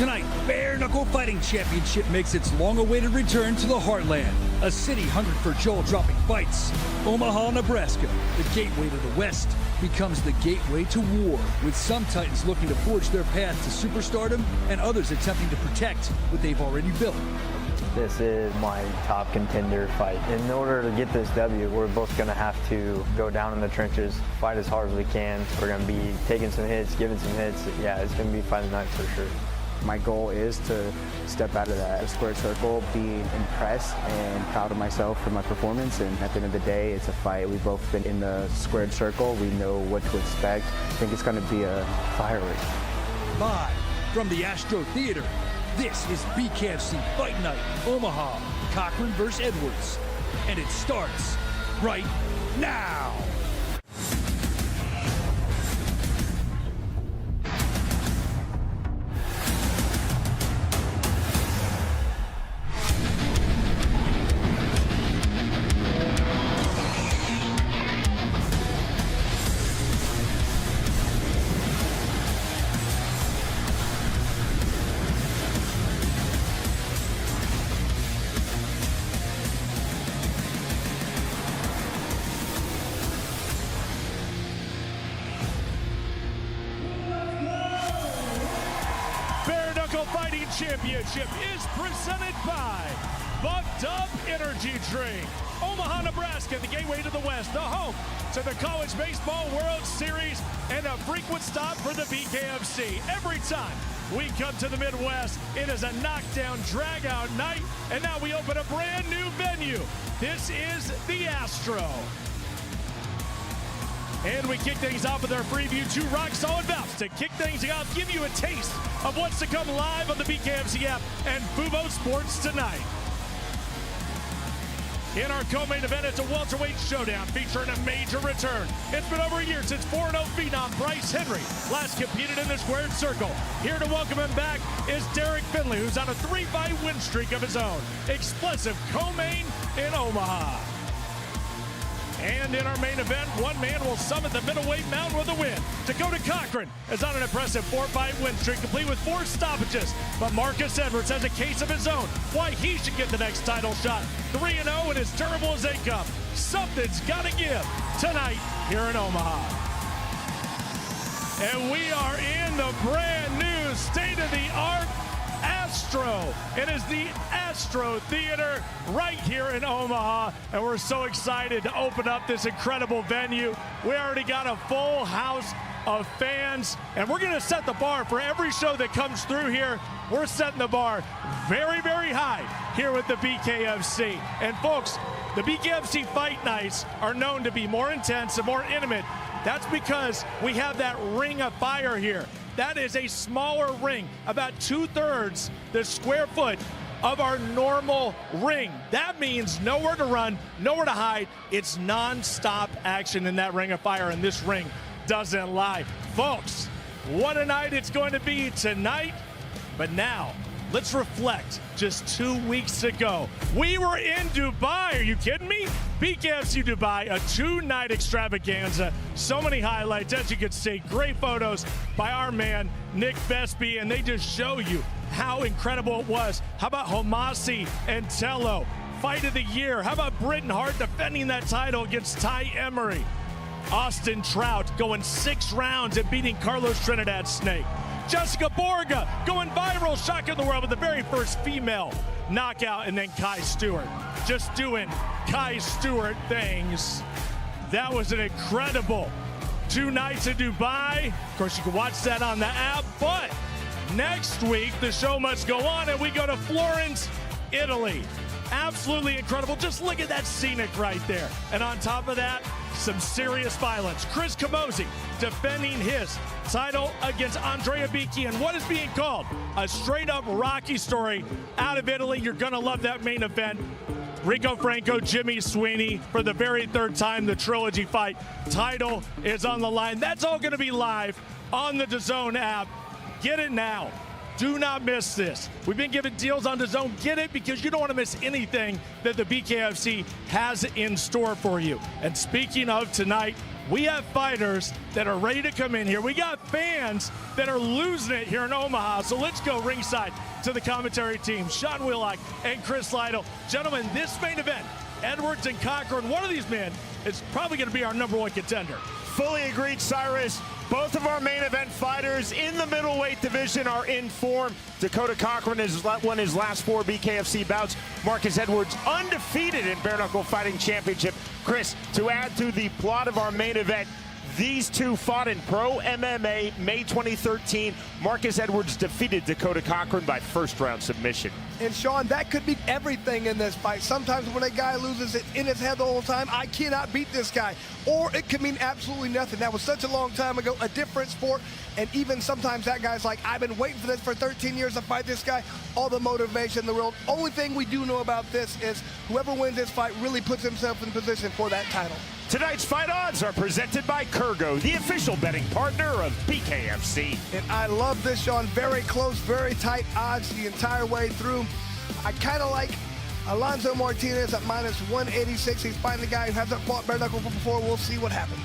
Tonight, Bare Knuckle Fighting Championship makes its long-awaited return to the Heartland, a city hungry for jaw-dropping fights. Omaha, Nebraska, the gateway to the West, becomes the gateway to war, with some Titans looking to forge their path to superstardom and others attempting to protect what they've already built. This is my top contender fight. In order to get this W, we're both going to have to go down in the trenches, fight as hard as we can. We're going to be taking some hits, giving some hits. Yeah, it's going to be fight of the night for sure. My goal is to step out of that squared circle, be impressed and proud of myself for my performance. And at the end of the day, it's a fight. We've both been in the squared circle. We know what to expect. I think it's going to be a firework. Live from the Astro Theater, this is BKFC Fight Night, Omaha, Cochrane vs. Edwards. And it starts right now. Fighting Championship is presented by Bucked Up Energy Drink. Omaha, Nebraska, the gateway to the West, the home to the College Baseball World Series, and a frequent stop for the BKFC. Every time we come to the Midwest, it is a knockdown, drag-out night, and now we open a brand new venue. This is the Astro. And we kick things off with our preview, two rock-solid bouts to kick things off, give you a taste of what's to come live on the BKFC app and Fubo Sports tonight. In our co-main event, it's a welterweight showdown featuring a major return. It's been over a year since 4-0 phenom Bryce last competed in the squared circle. Here to welcome him back is Derrick Findley, who's on a 3-fight win streak of his own. Explosive co-main in Omaha. And in our main event, one man will summit the middleweight mountain with a win. Dakota Cochrane is on an impressive 4-fight win streak, complete with 4 stoppages. But Marcus Edwards has a case of his own, why he should get the next title shot. 3-0 and as durable as they come. Something's got to give tonight here in Omaha. And we are in the brand new state-of-the-art Astro. It is the Astro Theater right here in Omaha, and we're so excited to open up this incredible venue. We already got a full house of fans, and we're going to set the bar for every show that comes through here. We're setting the bar very, very high here with the BKFC. And folks, the BKFC fight nights are known to be more intense and more intimate. That's because we have that ring of fire here. That is a smaller ring, about 2/3 the square foot of our normal ring. That means nowhere to run, nowhere to hide. It's non-stop action in that ring of fire, and this ring doesn't lie. Folks, what a night it's going to be tonight. But now, let's reflect. Just 2 weeks ago, we were in Dubai. Are you kidding me? BKFC Dubai, a 2-night extravaganza. So many highlights, as you can see. Great photos by our man, Nick Vespi, and they just show you how incredible it was. How about Homasi and Tello? Fight of the year. How about Britton Hart defending that title against Ty Emery? Austin Trout going 6 rounds and beating Carlos Trinidad Snake. Jessica Borga going viral, shocking the world with the very first female knockout, and then Kai Stewart just doing Kai Stewart things. That was an incredible 2 nights in Dubai. Of course, you can watch that on the app, but next week the show must go on and we go to Florence, Italy. Absolutely incredible. Just look at that scenic right there. And on top of that, some serious violence. Chris Camozzi defending his title against Andrea Bicchi, and what is being called a straight-up Rocky story out of Italy. You're going to love that main event. Rico Franco, Jimmy Sweeney, for the very 3rd time, the trilogy fight title is on the line. That's all going to be live on the DAZN app. Get it now. Do not miss this. We've been giving deals on DAZN. Get it because you don't want to miss anything that the BKFC has in store for you. And speaking of tonight, We have fighters that are ready to come in here. We got fans that are losing it here in Omaha. So let's go ringside to the commentary team, Sean Wheelock and Chris Lytle. Gentlemen, this main event, Edwards and Cochrane, one of these men is probably going to be our #1 contender. Fully agreed, Cyrus. Both of our main event fighters in the middleweight division are in form. Dakota Cochrane has won his last 4 BKFC bouts. Marcus Edwards undefeated in bare knuckle fighting championship. Chris, to add to the plot of our main event, these two fought in pro MMA May 2013. Marcus Edwards defeated Dakota Cochrane by first-round submission. And Sean, that could be everything in this fight. Sometimes when a guy loses it in his head the whole time, I cannot beat this guy. Or it could mean absolutely nothing. That was such a long time ago, a different sport. And even sometimes that guy's like, I've been waiting for this for 13 years to fight this guy. All the motivation in the world. Only thing we do know about this is whoever wins this fight really puts himself in position for that title. Tonight's fight odds are presented by Kroger, the official betting partner of BKFC. And I love this, Sean. Very close, very tight odds the entire way through. I kind of like Alonzo Martinez at -186. He's fighting a guy who hasn't fought bare knuckle before. We'll see what happens.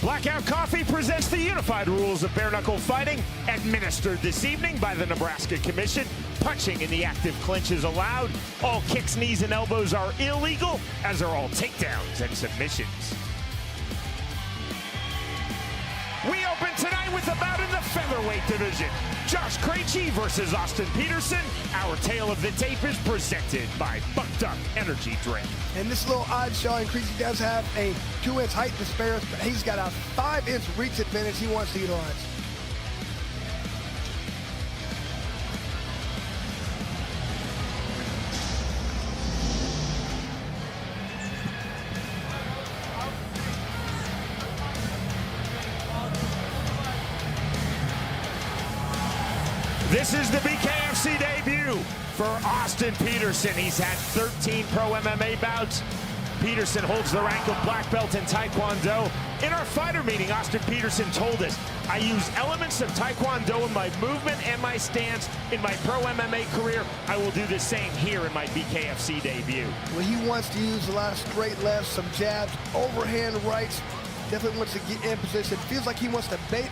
Blackout Coffee presents the unified rules of bare knuckle fighting, administered this evening by the Nebraska Commission. Punching in the active clinch is allowed. All kicks, knees, and elbows are illegal, as are all takedowns and submissions. We open tonight with a bout in the featherweight division. Josh Krejci versus Austin Peterson. Our tale of the tape is presented by Bucked Up Energy Drink. And this little odd, Sean, Krejci does have a 2-inch height disparity, but he's got a 5-inch reach advantage he wants to utilize. This is the BKFC debut for Austin Peterson. He's had 13 pro MMA bouts. Peterson holds the rank of black belt in Taekwondo. In our fighter meeting, Austin Peterson told us, I use elements of Taekwondo in my movement and my stance. In my pro MMA career, I will do the same here in my BKFC debut. Well, he wants to use a lot of straight lefts, some jabs, overhand rights. Definitely wants to get in position. Feels like he wants to bait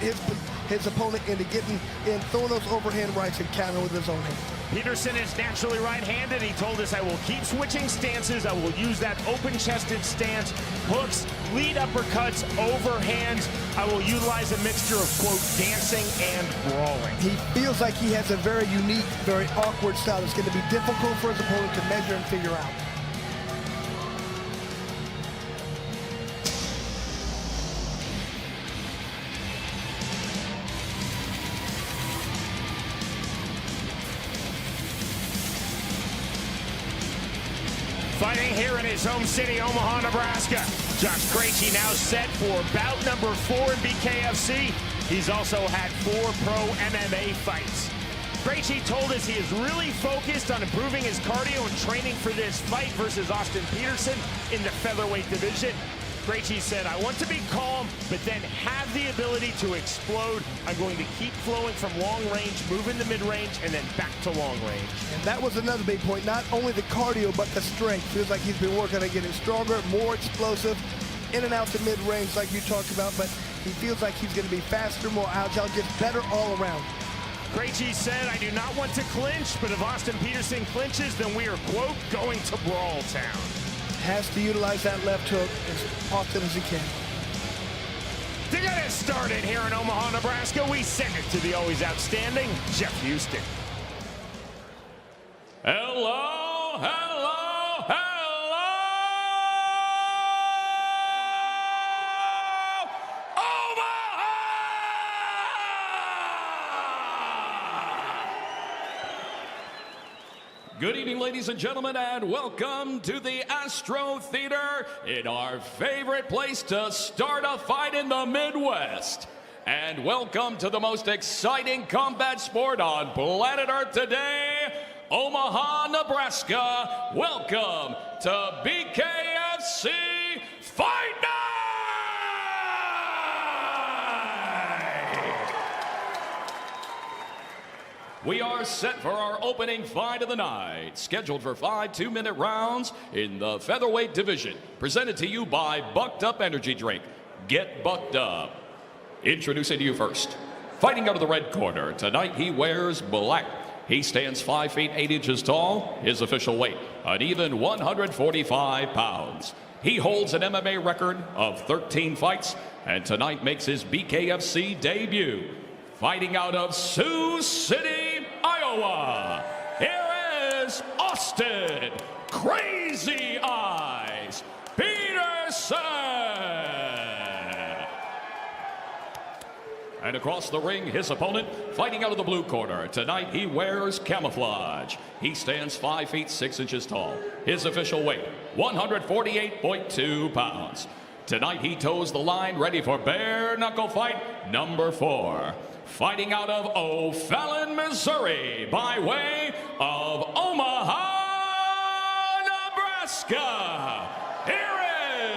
his opponent into getting in, throwing those overhand rights and counter with his own hand. Peterson is naturally right-handed. He told us, I will keep switching stances. I will use that open-chested stance, hooks, lead uppercuts, overhands. I will utilize a mixture of, quote, dancing and brawling. He feels like he has a very unique, very awkward style that's going to be difficult for his opponent to measure and figure out. Fighting here in his home city, Omaha, Nebraska. Josh Krejci now set for bout number 4 in BKFC. He's also had 4 pro MMA fights. Krejci told us he is really focused on improving his cardio and training for this fight versus Austin Peterson in the featherweight division. Krejci said, I want to be calm, but then have the ability to explode. I'm going to keep flowing from long range, move into mid-range, and then back to long range. And that was another big point, not only the cardio, but the strength. Feels like he's been working on getting stronger, more explosive, in and out to mid-range like you talked about, but he feels like he's going to be faster, more agile, just better all around. Krejci said, I do not want to clinch, but if Austin Peterson clinches, then we are, quote, going to Brawl Town. Has to utilize that left hook as often as he can. To get it started here in Omaha, Nebraska, we send it to the always outstanding Jeff Houston. Hello, hello, hello! Omaha! Good evening, ladies and gentlemen, and welcome to the Astro Theater in our favorite place to start a fight in the Midwest. And welcome to the most exciting combat sport on planet Earth today, Omaha, Nebraska. Welcome to BKFC Fight Night! We are set for our opening fight of the night, scheduled for 5 2-minute rounds in the featherweight division. Presented to you by Bucked Up Energy Drink. Get bucked up. Introducing to you first, fighting out of the red corner. Tonight he wears black. He stands 5 feet 8 inches tall. His official weight, an even 145 pounds. He holds an MMA record of 13 fights, and tonight makes his BKFC debut. Fighting out of Sioux City, Iowa, here is Austin Crazy Eyes Peterson. And across the ring, his opponent, fighting out of the blue corner. Tonight he wears camouflage. He stands 5 feet 6 inches tall. His official weight, 148.2 pounds. Tonight he toes the line, ready for bare knuckle fight number 4. Fighting out of O'Fallon, Missouri, by way of Omaha, Nebraska. Here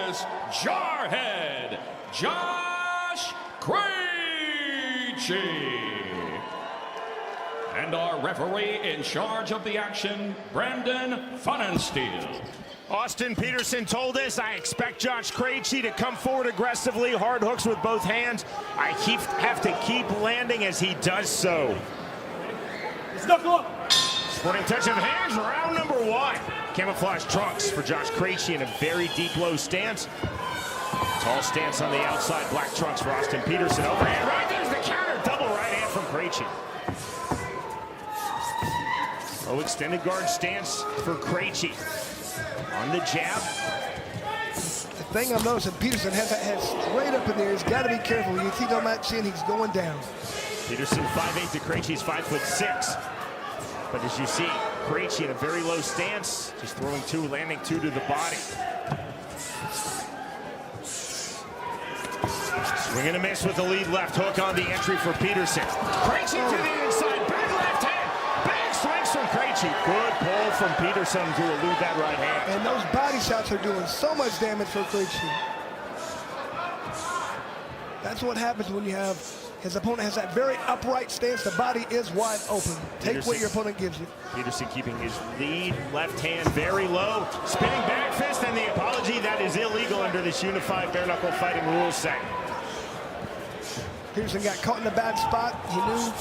is Jarhead Josh Krejci. And our referee in charge of the action, Brandon Funnensteel. Austin Peterson told us, I expect Josh Krejci to come forward aggressively, hard hooks with both hands. I have to keep landing as he does so. Sporting touch of hands, round number 1. Camouflage trunks for Josh Krejci in a very deep low stance. Tall stance on the outside, black trunks for Austin Peterson. Overhand right, there's the counter, double right hand from Krejci. Low extended guard stance for Krejci. On the jab. The thing I'm noticing, Peterson has that head straight up in there. He's got to be careful. You see on that chin, he's going down. Peterson 5'8" to Krejci's 5'6". But as you see, Krejci in a very low stance, just throwing 2, landing 2 to the body. Swing and a miss with the lead left hook on the entry for Peterson. Krejci to the inside, big left hand. Big swings from Krejci. Good pull from Peterson to elude that right hand. And those body shots are doing so much damage for Krejci. That's what happens when you have his opponent has that very upright stance. The body is wide open. Take what your opponent gives you. Peterson keeping his lead left hand very low. Spinning back fist, and the apology that is illegal under this unified bare knuckle fighting rules set. Peterson got caught in a bad spot. He knew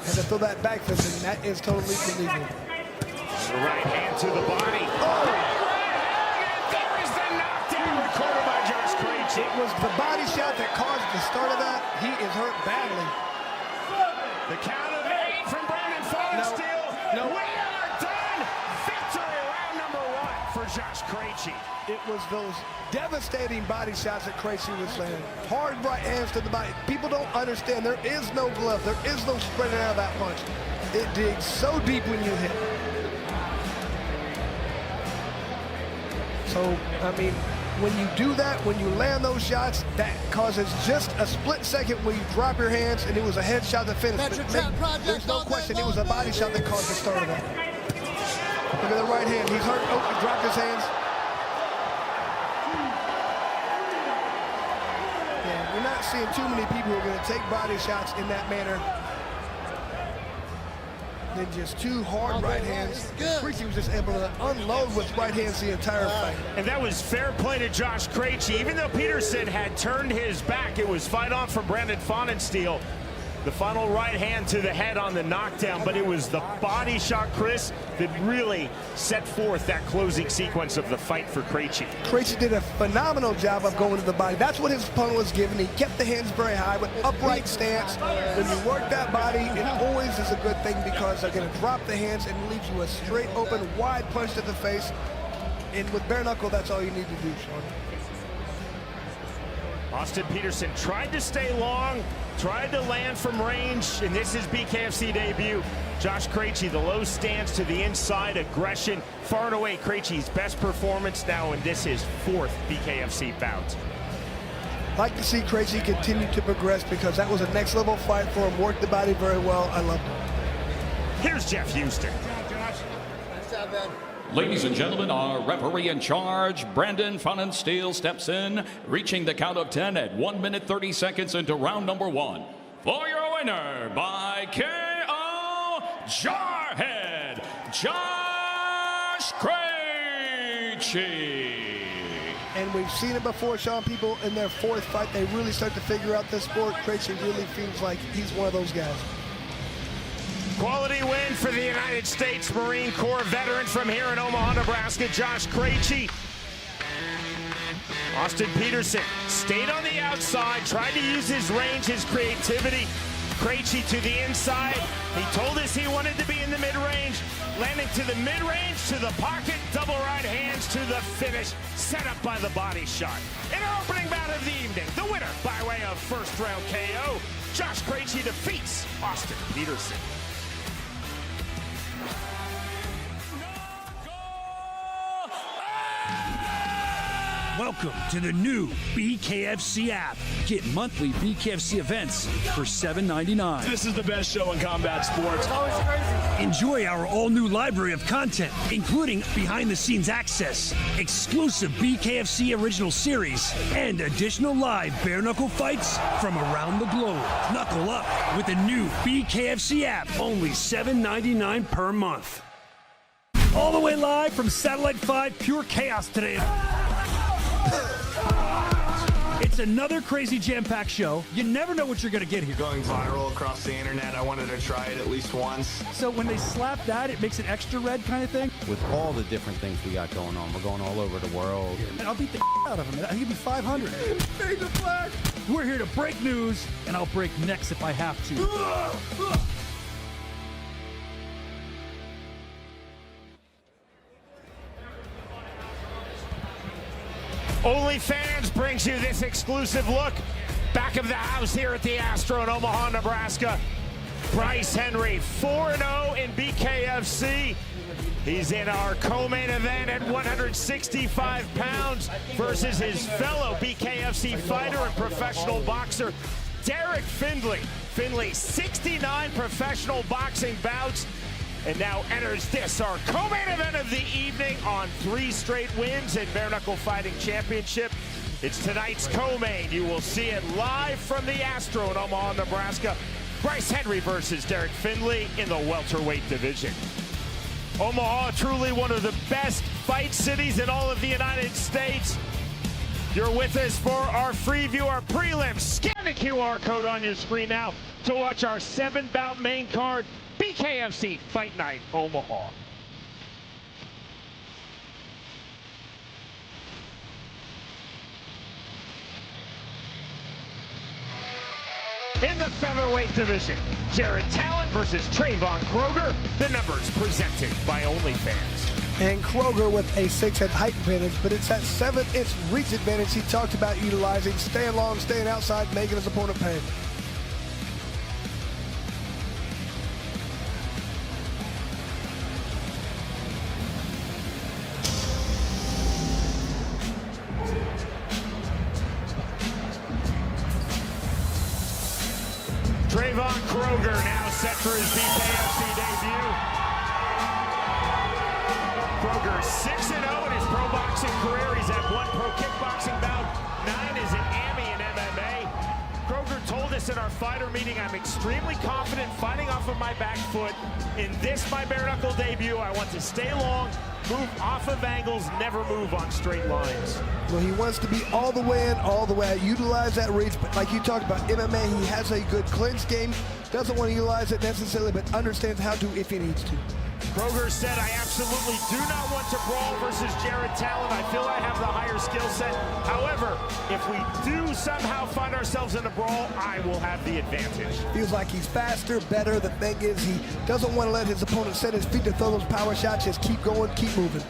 had to throw that back fist, and that is totally illegal. The right hand to the body. Oh! There is the knockdown recorded by Josh Krejci. It was the body shot that caused the start of that. He is hurt badly. The count of 8 from Brandon Funnensteel. No. We are done. Victory round number 1 for Josh Krejci. It was those devastating body shots that Krejci was saying. Hard right hands to the body. People don't understand. There is no glove. There is no spreading out of that punch. It digs so deep when you hit. So, I mean, when you do that, when you land those shots, that causes just a split second where you drop your hands, and it was a headshot that finished. There's no question it was a body shot that caused the start of that. Look at the right hand. He's hurt. Oh, he dropped his hands. Yeah, we're not seeing too many people who are going to take body shots in that manner. Then just 2 hard right hands. Krejci was just able to unload with right hands the entire fight. And that was fair play to Josh Krejci. Even though Peterson had turned his back, it was fight on from Brandon Funnensteel. The final right hand to the head on the knockdown, but it was the body shot, Chris, that really set forth that closing sequence of the fight for Krejci. Krejci did a phenomenal job of going to the body. That's what his opponent was given. He kept the hands very high with upright stance. When you work that body, it always is a good thing because they're going to drop the hands and leave you a straight open, wide punch to the face. And with bare knuckle, that's all you need to do, Sean. Austin Peterson tried to stay long, tried to land from range, and this is BKFC debut. Josh Krejci, the low stance to the inside, aggression, far and away Krejci's best performance now, and this is 4th BKFC bout. Like to see Krejci continue to progress because that was a next level fight for him. Worked the body very well. I loved it. Here's Jeff Houston. Nice job, man. Ladies and gentlemen, our referee in charge, Brandon Funnensteel, steps in, reaching the count of 10 at 1 minute 30 seconds into round number 1. For your winner by KO Jarhead Josh Krejci. And we've seen it before, Sean. People in their fourth fight, they really start to figure out this sport. Krejci really feels like he's one of those guys. Quality win for the United States Marine Corps veteran from here in Omaha, Nebraska, Josh Krejci. Austin Peterson stayed on the outside, tried to use his range, his creativity. Krejci to the inside. He told us he wanted to be in the mid-range, landing to the mid-range, to the pocket, double right hands to the finish, set up by the body shot. In our opening bout of the evening, the winner by way of first round KO, Josh Krejci defeats Austin Peterson. Welcome to the new BKFC app. Get monthly BKFC events for $7.99. This is the best show in combat sports. Enjoy our all-new library of content, including behind-the-scenes access, exclusive BKFC original series, and additional live bare-knuckle fights from around the globe. Knuckle up with the new BKFC app, only $7.99 per month. All the way live from Satellite 5 Pure Chaos today. It's another crazy jam-packed show. You never know what you're going to get here. Going viral across the internet, I wanted to try it at least once. So when they slap that, it makes it extra red kind of thing. With all the different things we got going on, we're going all over the world. And I'll beat the out of him. I think it'll be 500. Fade the flag. We're here to break news, and I'll break necks if I have to. OnlyFans brings you this exclusive look. Back of the house here at the Astro in Omaha, Nebraska. Bryce Henry, 4-0 in BKFC. He's in our co-main event at 165 pounds versus his fellow BKFC fighter and professional boxer, Derrick Findley. Findley, 69 professional boxing bouts, and now enters this, our co-main event of the evening on 3 straight wins in Bare Knuckle Fighting Championship. It's tonight's co-main. You will see it live from the Astro in Omaha, Nebraska. Bryce Henry versus Derrick Findley in the welterweight division. Omaha, truly one of the best fight cities in all of the United States. You're with us for our free view, our prelims. Scan the QR code on your screen now to watch our 7-bout main card. BKFC Fight Night, Omaha. In the featherweight division, Jared Tallent versus Trayvon Kroger. The numbers presented by OnlyFans. And Kroger with a 6-head height advantage, but it's that 7-inch reach advantage he talked about utilizing, staying long, staying outside, making his opponent pay. Trayvon Kroger now set for his BKFC debut. Kroger 6-0 in his pro boxing career. He's had 1 pro kickboxing bout, 9 as an AMI in MMA. Kroger told us in our fighter meeting, I'm extremely confident fighting off of my back foot. In this, my bare knuckle debut, I want to stay long, move off of angles, never move on straight lines. Well, he wants to be all the way in, all the way out, utilize that reach, but like you talked about, MMA, he has a good clinch game, doesn't want to utilize it necessarily, but understands how to if he needs to. Kroger said, I absolutely do not want to brawl versus Jared Tallent. I feel I have the higher skill set. However, if we do somehow find ourselves in a brawl, I will have the advantage. Feels like he's faster, better. The thing is, he doesn't want to let his opponent set his feet to throw those power shots. Just keep going, keep moving.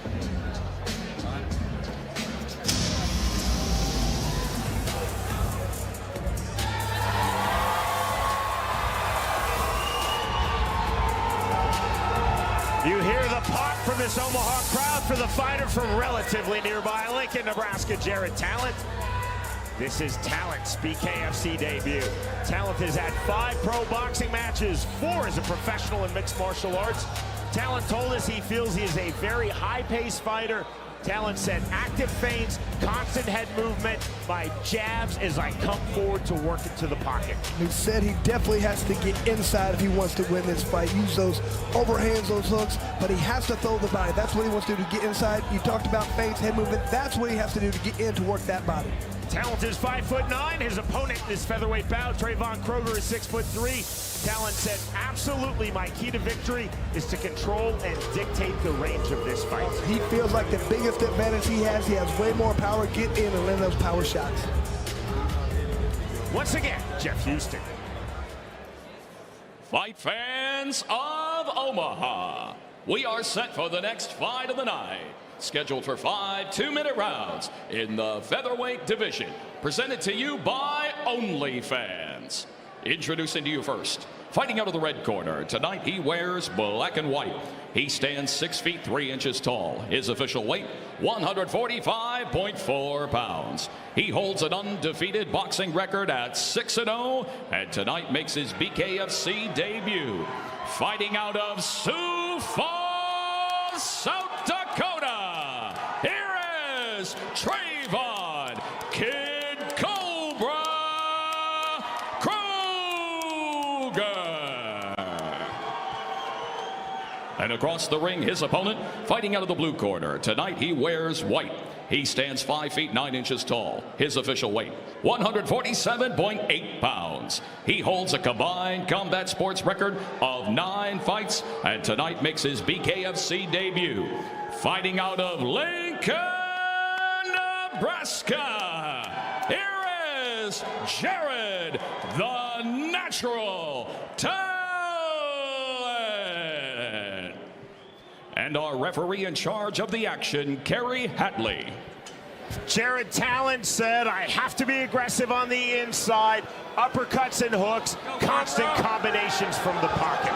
You hear the pop from this Omaha crowd for the fighter from relatively nearby Lincoln, Nebraska, Jared Tallent. This is Tallent's BKFC debut. Tallent has had 5 pro boxing matches, 4 as a professional in mixed martial arts. Tallent told us he feels he is a very high-paced fighter, Tallent said active feints, constant head movement, my jabs as I come forward to work into the pocket. He said he definitely has to get inside if he wants to win this fight. Use those overhands, those hooks, but he has to throw the body. That's what he wants to do, to get inside. You talked about feints, head movement. That's what he has to do to get in to work that body. Tallent is 5'9". His opponent is featherweight bout. Trayvon Kroger is 6'3". Tallent said, absolutely, my key to victory is to control and dictate the range of this fight. He feels like the biggest advantage he has way more power. Get in and land those power shots. Once again, Jeff Houston. Fight fans of Omaha, we are set for the next fight of the night. Scheduled for 5 2-minute rounds in the featherweight division. Presented to you by OnlyFans. Introducing to you first, fighting out of the red corner. Tonight he wears black and white. He stands 6 feet 3 inches tall. His official weight, 145.4 pounds. He holds an undefeated boxing record at 6-0, and tonight makes his BKFC debut. Fighting out of Sioux Falls, South Dakota, here is Trayvon Kid Cobra Kroger. And across the ring, his opponent, fighting out of the blue corner. Tonight he wears white. He stands 5 feet 9 inches tall. His official weight, 147.8 pounds. He holds a combined combat sports record of 9 fights, and tonight makes his BKFC debut. Fighting out of Lincoln, Nebraska, here is Jared, the Natural Tallent. And our referee in charge of the action, Kerry Hatley. Jared Tallent said, I have to be aggressive on the inside. Uppercuts and hooks, constant combinations from the pocket.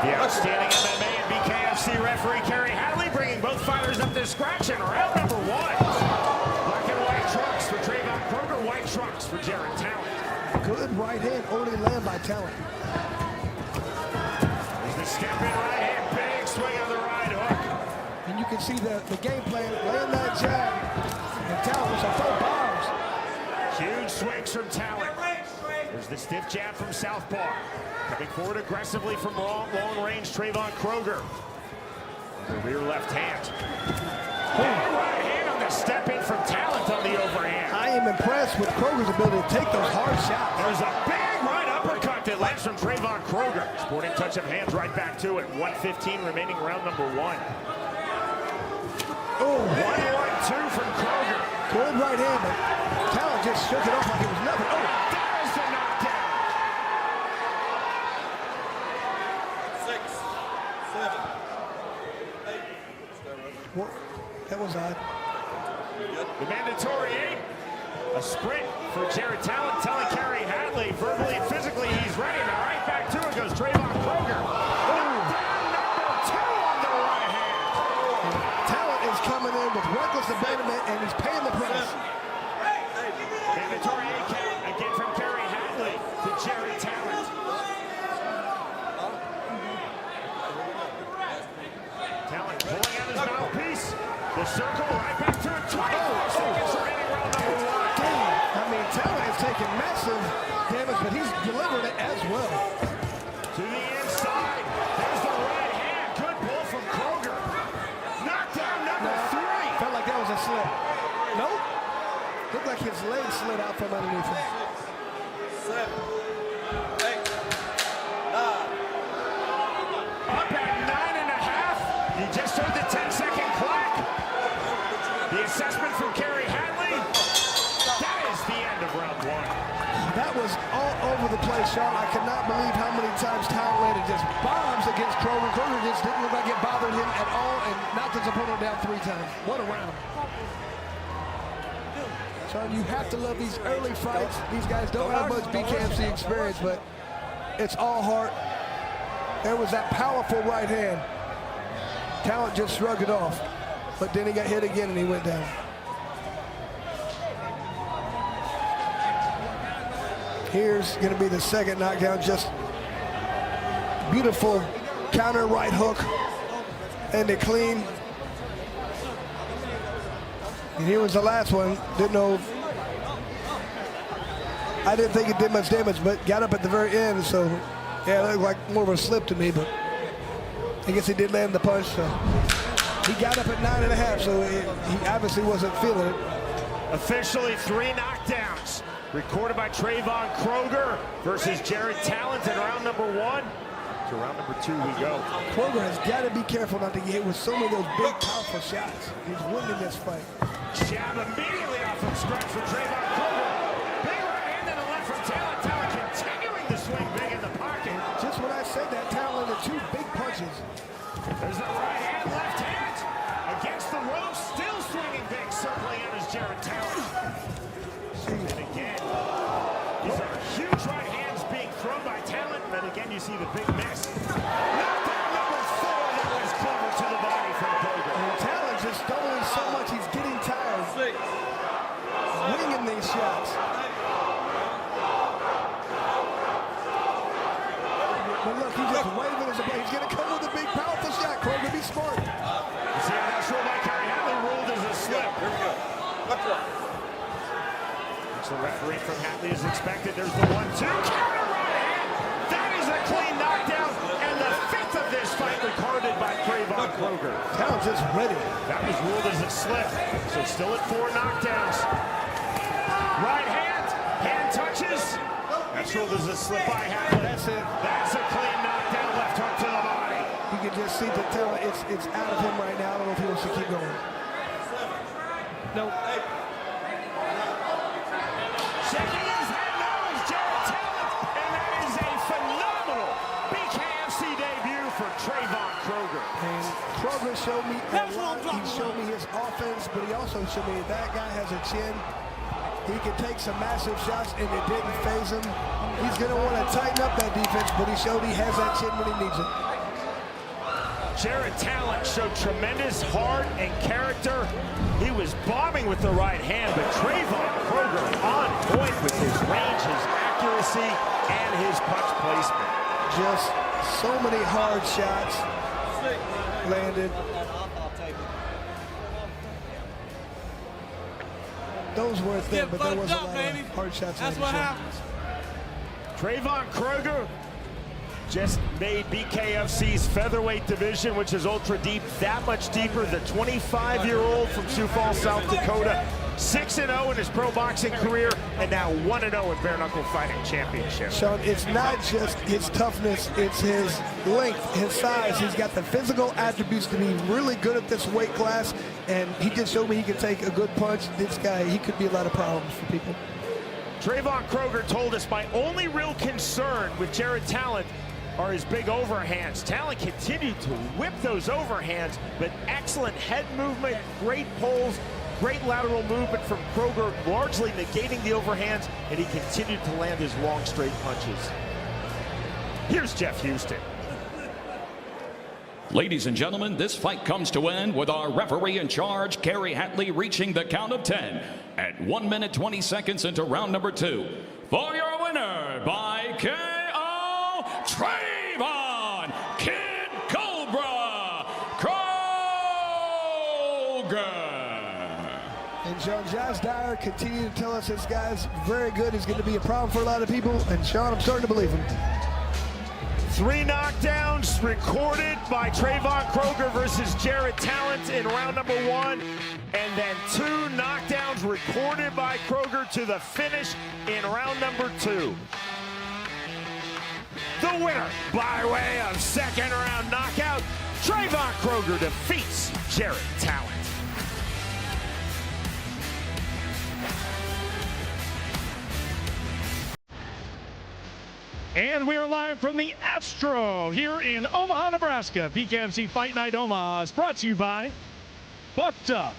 The outstanding MMA and BKFC referee, Kerry Hatley, bringing both fighters up to scratch in round number 1. Black and white trunks for Trayvon Kroger, white trunks for Jared Tallent. Good right hand, only land by Tallent. Step in right hand, big swing on the right hook. And you can see the game plan, land that jab, and Tallent was a throw bombs. Huge swings from Tallent. There's the stiff jab from southpaw. Coming forward aggressively from long range, Trayvon Kroger. The rear left hand. And right hand on the step in from Tallent on the overhand. I am impressed with Kroger's ability to take those hard shots. There's a big right uppercut that lands from Trayvon Kroger. Sporting touch of hands right back to it. 1:15 remaining, round number 1. Oh, 1-1-2 from Kroger. Good right hand, but Tallent just shook it off like it was nothing. Oh, there's the knockdown. 6, 7, 8. well, that was odd. The mandatory 8. A sprint for Jared Tallent, telling Kerry Hatley verbally and physically he's ready. Now right back to it goes Trayvon Kroger. Knockdown number 2 on the right hand. Tallent is coming in with reckless abandonment, and he's paying the price. Mandatory 8 count again from Kerry Hatley to Jared Tallent. Tallent pulling out his mouthpiece. The circle right back to it. 24 seconds remaining, round number 1. Tallent is taking massive damage, but he's delivering it as well. To the inside. There's the right hand. Good pull from Kroger. Knockdown number 3. Felt like that was a slip. Nope. Looked like his leg slid out from underneath him. 7, 8, 9. Up at 9.5. You just heard the 10-second clock. The assessment from Kerry Hatley. That is the end of round 1. That was all over the place, Sean. I cannot believe how many times Tallent landed just bombs against Kroger. Kroger just didn't look like it bothered him at all and knocked his opponent down 3 times. What a round. Sean, you have to love these early fights. These guys don't have much BKFC experience, but it's all heart. There was that powerful right hand. Tallent just shrugged it off, but then he got hit again and he went down. Here's going to be the second knockdown. Just beautiful counter right hook. Ended clean. And here was the last one. Didn't know. I didn't think it did much damage, but got up at the very end. So, yeah, it looked like more of a slip to me, but I guess he did land the punch. So he got up at 9.5, so he obviously wasn't feeling it. Officially 3 knockdowns. Recorded by Trayvon Kroger versus Jared Tallent in round number 1. To round number 2 we go. Kroger has got to be careful not to get hit with so many of those big, powerful shots. He's winning this fight. Jab immediately off from scratch for Trayvon Kroger. Big right hand and a left from Tallent. Tallent continuing to swing big in the pocket. Just when I said that, Tallent had 2 big punches. There's the right hand, left hand. Against the ropes, still swinging big. Circling in is Jared Tallent. And again, these are huge right hands being thrown by Tallent. And again, you see the big miss. Knockdown number 4. That was clever to the body from Kroger. And Tallent just stolen so much, he's getting tired. Winging these shots. But look, he's just waving his blade. He's going to come with a big, powerful shot. Kroger, be smart. You see how that's ruled by Kerry Hatley, ruled as a slip. Here we go. Watch out. So referee from Hatley is expected. There's the 1-2. Counter right hand. That is a clean knockdown. And the 5th of this fight recorded by Trayvon Kroger. Tallent's just ready. That was ruled as a slip. So still at 4 knockdowns. Right hand. Hand touches. That's ruled as a slip by Hatley. That's it. That's a clean knockdown. Left hook to the body. You can just see that Tallent, it's out of him right now. I don't know if he wants to keep going. No. Shaking his head now is Jared Tallent, and that is a phenomenal BKFC debut for Trayvon Kroger. And Kroger showed me a lot. He showed me his offense, but he also showed me that guy has a chin. He can take some massive shots, and it didn't faze him. He's going to want to tighten up that defense, but he showed he has that chin when he needs it. Jared Tallent showed tremendous heart and character. He was bombing with the right hand, but Trayvon Kroger on point with his range, his accuracy, and his punch placement. Just so many hard shots landed. Those weren't there, but there was a lot of hard shots. That's what happens. Trayvon Kroger just made BKFC's featherweight division, which is ultra deep, that much deeper. The 25-year-old from Sioux Falls, South Dakota, 6-0 in his pro boxing career, and now 1-0 in bare knuckle fighting championship. Sean, it's not just his toughness, it's his length, his size. He's got the physical attributes to be really good at this weight class, and he just showed me he can take a good punch. This guy, he could be a lot of problems for people. Trayvon Kroger told us my only real concern with Jared Tallent are his big overhands. Tallent continued to whip those overhands, but excellent head movement, great pulls, great lateral movement from Kroger, largely negating the overhands, and he continued to land his long, straight punches. Here's Jeff Houston. Ladies and gentlemen, this fight comes to end with our referee in charge, Kerry Hatley, reaching the count of 10 at 1 minute 20 seconds into round number 2. For your winner by KO, Trayvon Kid Cobra Kroger. And Josh Dyer continued to tell us this guy's very good. He's going to be a problem for a lot of people. And Sean, I'm starting to believe him. 3 knockdowns recorded by Trayvon Kroger versus Jared Tallent in round number 1. And then 2 knockdowns recorded by Kroger to the finish in round number 2. The winner by way of second round knockout, Trayvon Kroger defeats Jared Tallent. And we are live from the Astro here in Omaha, Nebraska. BKFC Fight Night Omaha is brought to you by Bucked Up,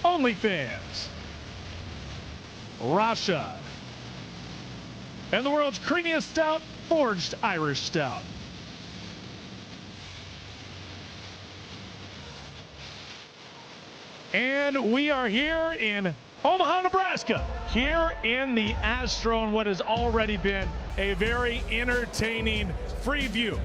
OnlyFans, Rasha, and the world's creamiest stout, Forged Irish Stout. And we are here in Omaha, Nebraska, here in the Astro, and what has already been a very entertaining preview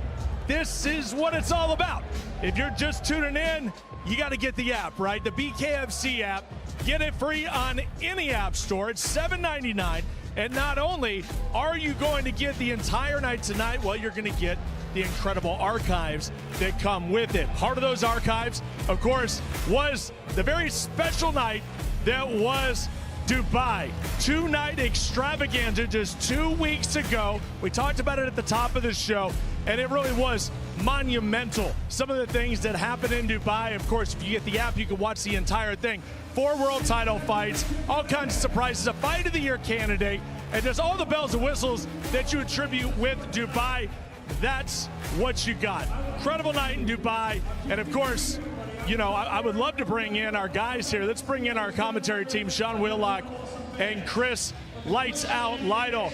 this is what it's all about. If you're just tuning in, you got to get the app, right? The BKFC app. Get it free on any app store. It's $7.99. And not only are you going to get the entire night tonight, well, you're going to get the incredible archives that come with it. Part of those archives, of course, was the very special night that was Dubai. 2-night extravaganza just 2 weeks ago. We talked about it at the top of the show, and it really was monumental. Some of the things that happened in Dubai, of course, if you get the app, you can watch the entire thing. 4 world title fights, all kinds of surprises, a fight of the year candidate, and just all the bells and whistles that you attribute with Dubai. That's what you got. Incredible night in Dubai. And of course, you know, I would love to bring in our guys here. Let's bring in our commentary team, Sean Whitlock and Chris Lights Out Lytle.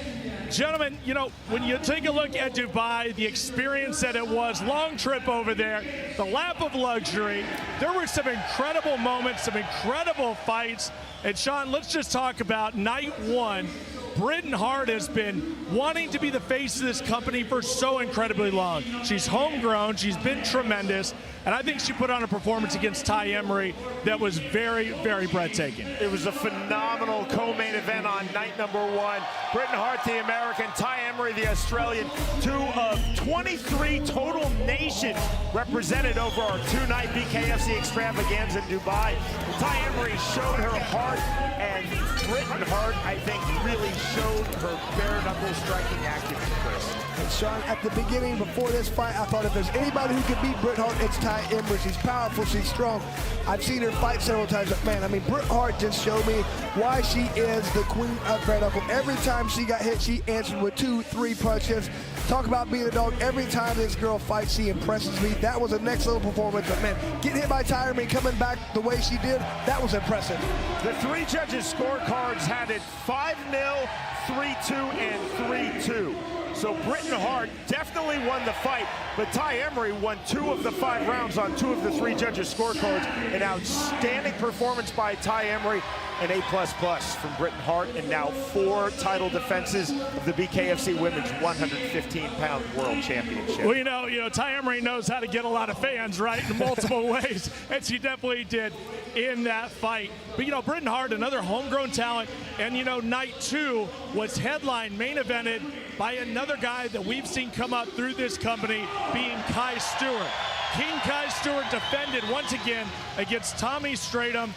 Gentlemen, you know, when you take a look at Dubai, the experience that it was, long trip over there, the lap of luxury, there were some incredible moments, some incredible fights. And Sean, let's just talk about night one. Britain Hart has been wanting to be the face of this company for so incredibly long. She's homegrown, she's been tremendous, and I think she put on a performance against Ty Emery that was very, very breathtaking. It was a phenomenal co-main event on night number one. Britain Hart, the American, Ty Emery, the Australian, 2 of 23 total nations represented over our 2-night BKFC extravaganza in Dubai. Ty Emery showed her heart, and Britain Hart, I think, really showed her bare-knuckle striking acumen, Chris. And Sean, at the beginning, before this fight, I thought if there's anybody who could beat Britt Hart, it's Ty Emery. She's powerful, she's strong. I've seen her fight several times, but man, I mean, Britt Hart just showed me why she is the queen of bare knuckle. Every time she got hit, she answered with 2, 3 punches. Talk about being a dog. Every time this girl fights, she impresses me. That was a next level performance. But man, getting hit by Ty Emery, coming back the way she did, that was impressive. The 3 judges' scorecards had it 5-0, 3-2, and 3-2. So Britain Hart definitely won the fight, but Ty Emery won 2 of the 5 rounds on 2 of the 3 judges' scorecards. An outstanding performance by Ty Emery, an A++ from Britain Hart, and now 4 title defenses of the BKFC Women's 115-pound World Championship. Well, you know, Ty Emery knows how to get a lot of fans, right, in multiple ways, and she definitely did in that fight. But, you know, Britain Hart, another homegrown talent, and, you know, night 2 was headline main evented by another guy that we've seen come up through this company, being Kai Stewart. King Kai Stewart defended once again against Tommy Stratum.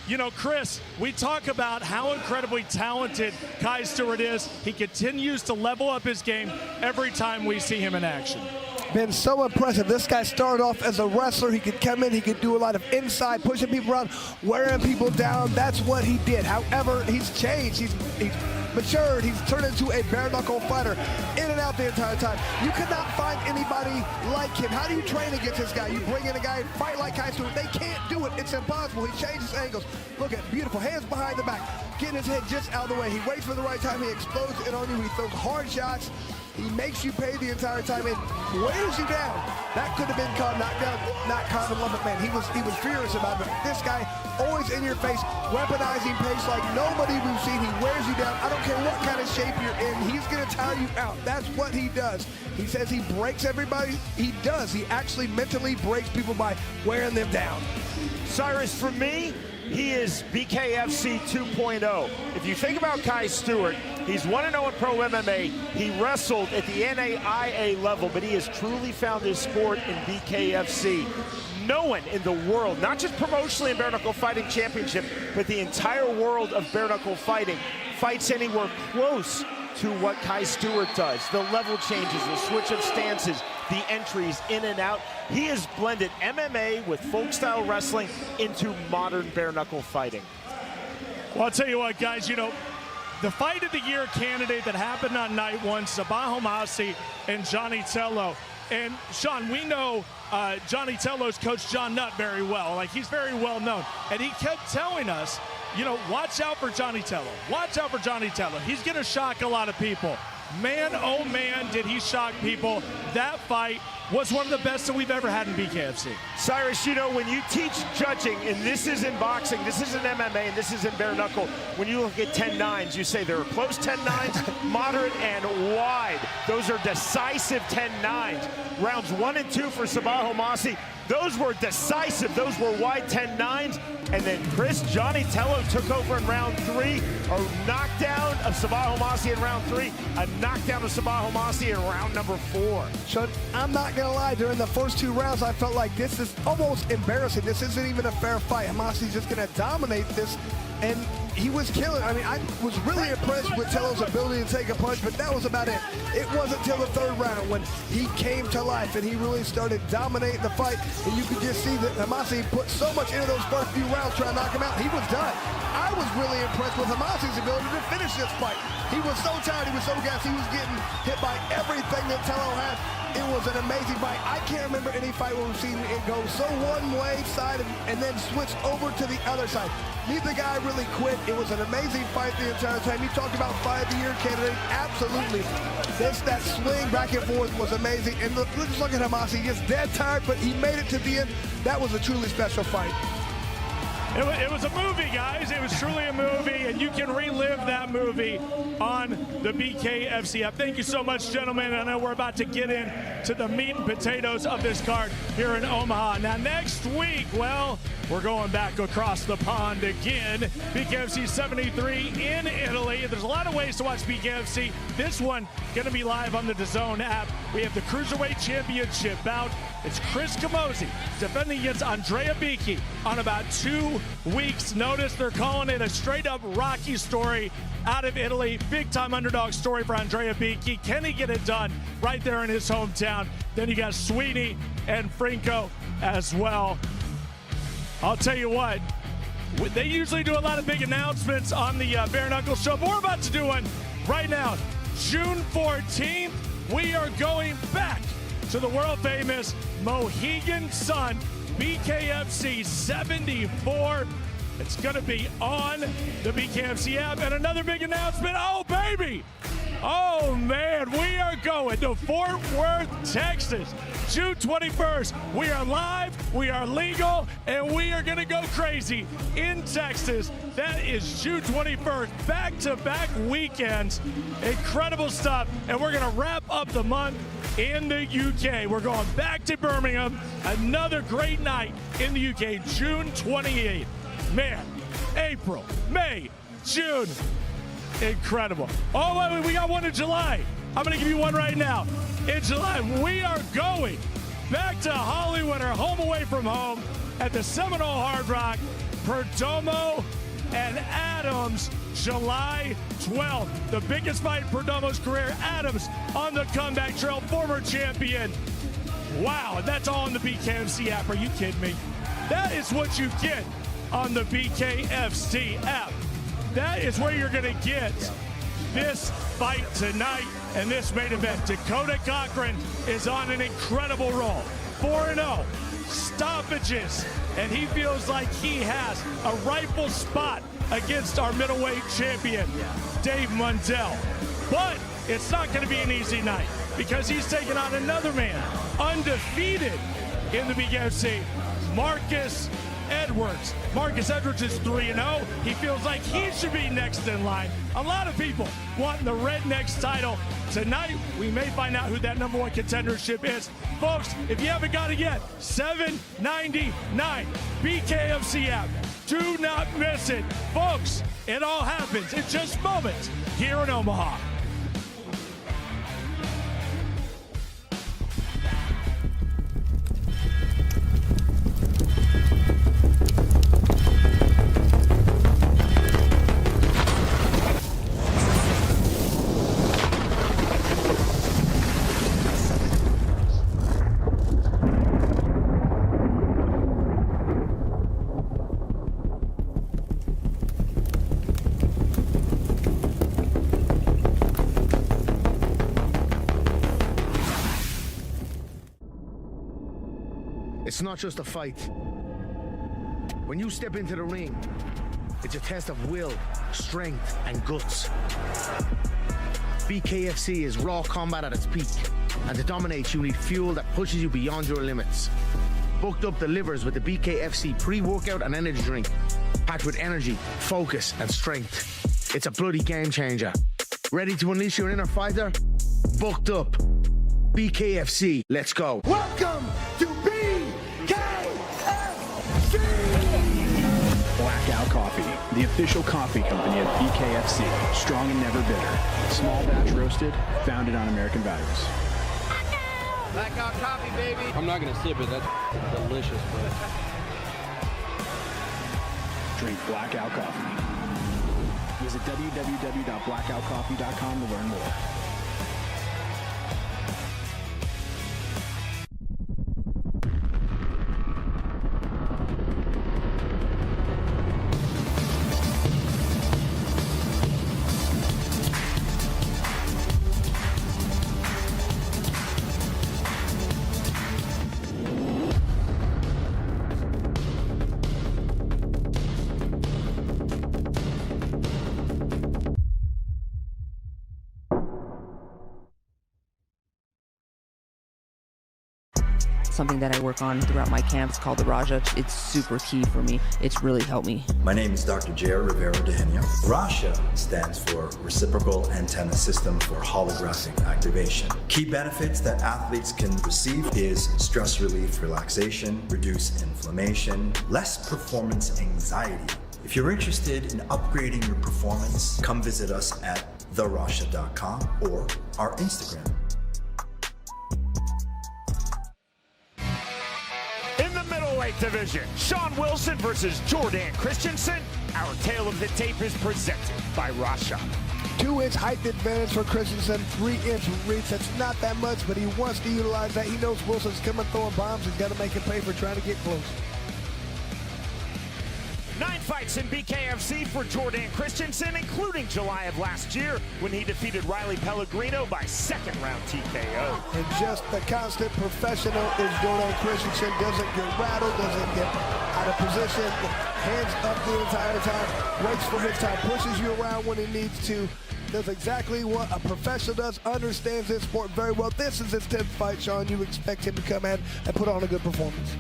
You know, Chris, we talk about how incredibly talented Kai Stewart is. He continues to level up his game every time we see him in action. Been so impressive. This guy started off as a wrestler. He could come in, he could do a lot of inside, pushing people around, wearing people down. That's what he did. However, he's changed. He's matured. He's turned into a bare-knuckle fighter, in and out the entire time. You could not find anybody like him. How do you train against this guy? You bring in a guy, fight like Kai Stewart. They can't do it. It's impossible. He changes angles. Look at beautiful hands behind the back, getting his head just out of the way. He waits for the right time. He explodes it on you. He throws hard shots. He makes you pay the entire time and wears you down. That could have been called knockdown, not common love, but man, he was furious about it. This guy always in your face, weaponizing pace like nobody we've seen. He wears you down. I don't care what kind of shape you're in. He's going to tire you out. That's what he does. He says he breaks everybody. He does. He actually mentally breaks people by wearing them down. Cyrus, for me, he is BKFC 2.0. If you think about Kai Stewart, he's 1-0 in pro MMA. He wrestled at the NAIA level, but he has truly found his sport in BKFC. No one in the world, not just promotionally in Bare Knuckle Fighting Championship, but the entire world of Bare Knuckle Fighting fights anywhere close to what Kai Stewart does. The level changes, the switch of stances, the entries in and out. He has blended MMA with folk-style wrestling into modern bare-knuckle fighting. Well, I'll tell you what, guys, you know, the fight of the year candidate that happened on night 1, Sabaho Masi and Johnny Tello. And, Sean, we know Johnny Tello's coach John Nutt very well. Like, he's very well known. And he kept telling us you know, watch out for Johnny Tello. Watch out for Johnny Tello. He's going to shock a lot of people. Man, oh man, did he shock people. That fight was one of the best that we've ever had in BKFC. Cyrus, you know, when you teach judging, and this is in boxing, this is in MMA, and this is in bare knuckle, when you look at 10-9s, you say there are close 10-9s, moderate and wide. Those are decisive 10-9s. Rounds 1 and 2 for Sabah Homasi. Those were decisive. Those were wide 10-9s. And then Johnny Tello took over in round 3. A knockdown of Sabah Homasi in round 3. A knockdown of Sabah Homasi in round number 4. So I'm not going to lie, during the first 2 rounds, I felt like this is almost embarrassing. This isn't even a fair fight. Homasi's just going to dominate this. And he was killing. I mean, I was really impressed with Tello's ability to take a punch, but that was about it. It wasn't until the 3rd round when he came to life and he really started dominating the fight. And you could just see that Homasi put so much into those first few rounds trying to knock him out. He was done. I was really impressed with Homasi's ability to finish this fight. He was so tired. He was so gassed. He was getting hit by everything that Tello had. It was an amazing fight. I can't remember any fight where we've seen it go so one-way side and then switch over to the other side. Neither guy really quit. It was an amazing fight the entire time. You talked about fight-of-the-year candidate. Absolutely. That swing back and forth was amazing. And just look at Homasi. He's dead tired, but he made it to the end. That was a truly special fight. It was a movie, guys. It was truly a movie, and you can relive that movie on the BKFC app. Thank you so much, gentlemen. I know we're about to get into the meat and potatoes of this card here in Omaha. Now, next week, well, we're going back across the pond again. BKFC 73 in Italy. There's a lot of ways to watch BKFC. This one going to be live on the DAZN app. We have the Cruiserweight Championship bout. It's Chris Camozzi defending against Andrea Bicchi on about 2 weeks' notice. They're calling it a straight-up Rocky story out of Italy. Big-time underdog story for Andrea Bicchi. Can he get it done right there in his hometown? Then you got Sweeney and Franco as well. I'll tell you what, they usually do a lot of big announcements on the Bare Knuckle Show, but we're about to do one right now. June 14th, we are going back to the world-famous Mohegan Sun BKFC 74. It's going to be on the BKFC app. And another big announcement. Oh, baby. Oh, man. We are going to Fort Worth, Texas, June 21st. We are live, we are legal, and we are going to go crazy in Texas. That is June 21st. Back-to-back weekends. Incredible stuff. And we're going to wrap up the month in the UK. We're going back to Birmingham. Another great night in the UK, June 28th. Man, April, May, June. Incredible. Oh, wait, we got one in July. I'm going to give you one right now. In July, we are going back to Hollywood, our home away from home, at the Seminole Hard Rock, Perdomo and Adams, July 12th. The biggest fight in Perdomo's career. Adams on the comeback trail, former champion. Wow, that's all on the BKFC app. Are you kidding me? That is what you get on the BKFC app. That is where you're going to get this fight tonight and this main event. Dakota Cochrane is on an incredible roll. 4-0, stoppages, and he feels like he has a rightful spot against our middleweight champion, Dave Mundell. But it's not going to be an easy night because he's taking on another man, undefeated in the BKFC, Marcus Edwards. Marcus Edwards is 3-0. He feels like he should be next in line. A lot of people wanting the Rednecks title. Tonight, we may find out who that #1 contendership is. Folks, if you haven't got it yet, $7.99 BKFC app. Do not miss it. Folks, it all happens in just moments here in Omaha. It's not just a fight. When you step into the ring, It's a test of will, strength, and guts. BKFC is raw combat at its peak. And to dominate, you need fuel that pushes you beyond your limits. Booked Up delivers with the BKFC pre-workout and energy drink, packed with energy, focus, and strength. It's a bloody game changer. Ready to unleash your inner fighter? Booked Up. BKFC. Let's go. Welcome to BKFC! Blackout Coffee, the official coffee company of BKFC. Strong and never bitter. Small batch roasted, founded on American values. Blackout coffee, baby. I'm not going to sip it. That's delicious, bro. Drink Blackout Coffee. Visit www.blackoutcoffee.com to learn more. Something that I work on throughout my camp. It's called the Raja. It's super key for me. It's really helped me. My name is Dr. J.R. Rivero de Genio. RASHA stands for Reciprocal Antenna System for Holographic Activation. Key benefits that athletes can receive is stress relief, relaxation, reduce inflammation, less performance anxiety. If you're interested in upgrading your performance, come visit us at therasha.com or our Instagram. Division, Sean Wilson versus Jordan Christensen. Our tale of the tape is presented by Rasha. 2-inch height advantage for Christensen, 3-inch reach. That's not that much, but he wants to utilize that. He knows Wilson's coming throwing bombs. He's got to make him pay for trying to get close. 9 fights in BKFC for Jordan Christensen, including July of last year when he defeated Riley Pellegrino by second-round TKO. And just the constant professional is Jordan Christensen. Doesn't get rattled, doesn't get out of position, hands up the entire time, waits for his time, pushes you around when he needs to, does exactly what a professional does, understands this sport very well. This is his 10th fight, Sean. You expect him to come in and put on a good performance.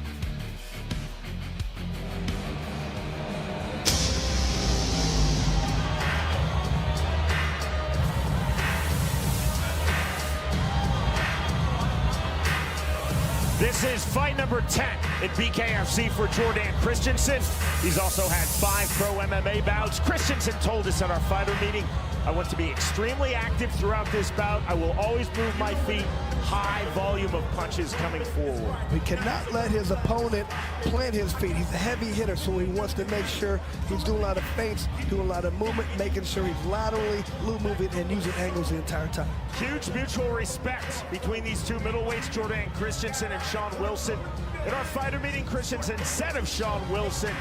This is fight number 10 in BKFC for Jordan Christensen. He's also had 5 pro MMA bouts. Christensen told us at our fighter meeting, I want to be extremely active throughout this bout. I will always move my feet. High volume of punches coming forward. We cannot let his opponent plant his feet. He's a heavy hitter, so he wants to make sure he's doing a lot of feints, doing a lot of movement, making sure he's laterally moving and using angles the entire time. Huge mutual respect between these two middleweights, Jordan Christensen and Sean Wilson. In our fighter meeting, Christensen said of Sean Wilson,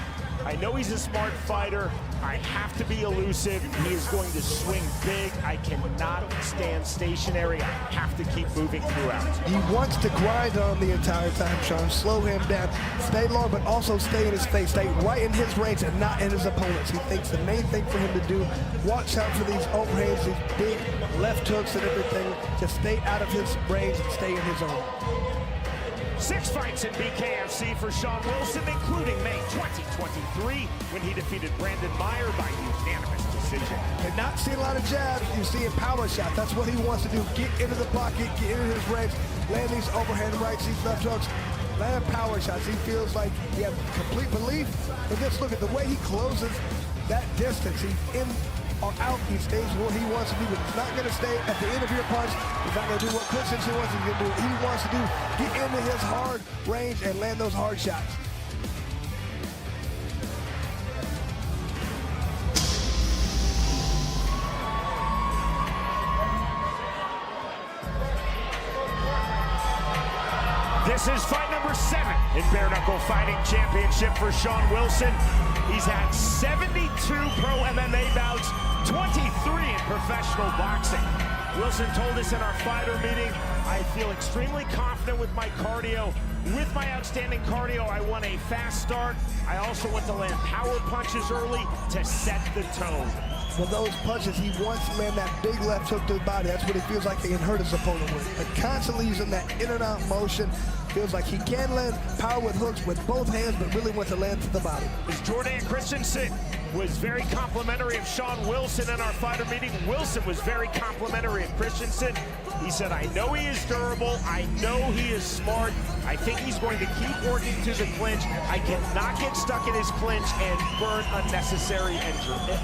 I know he's a smart fighter. I have to be elusive. He is going to swing big. I cannot stand stationary. I have to keep moving throughout. He wants to grind on the entire time, Sean. Slow him down. Stay long, but also stay in his face. Stay right in his range and not in his opponent's. He thinks the main thing for him to do, watch out for these overhands, these big left hooks and everything. Just stay out of his range and stay in his own. 6 fights in BKFC for Sean Wilson, including May 2023, when he defeated Brandon Meyer by unanimous decision. You're not seeing a lot of jabs, you're seeing power shots. That's what he wants to do. Get into the pocket, get into his range, land these overhand rights, these left hooks, land power shots. He feels like he has complete belief. And just look at the way he closes that distance. He's in or out, he stays what he wants to do, but he's not going to stay at the end of your punch. He's not going to do what Christensen wants him to do. He wants to do, get into his hard range and land those hard shots. This is fight number 7 in Bare Knuckle Fighting Championship for Sean Wilson. He's had 72 pro MMA bouts, 23 in professional boxing. Wilson told us in our fighter meeting, I feel extremely confident with my cardio. With my outstanding cardio, I want a fast start. I also want to land power punches early to set the tone. For those punches, he wants to land that big left hook to the body. That's what he feels like he can hurt his opponent with. But constantly using that in and out motion, feels like he can land power with hooks with both hands, but really wants to land to the body. Jordan Christensen was very complimentary of Sean Wilson in our fighter meeting. Wilson was very complimentary of Christensen. He said, I know he is durable. I know he is smart. I think he's going to keep working to the clinch. I cannot get stuck in his clinch and burn unnecessary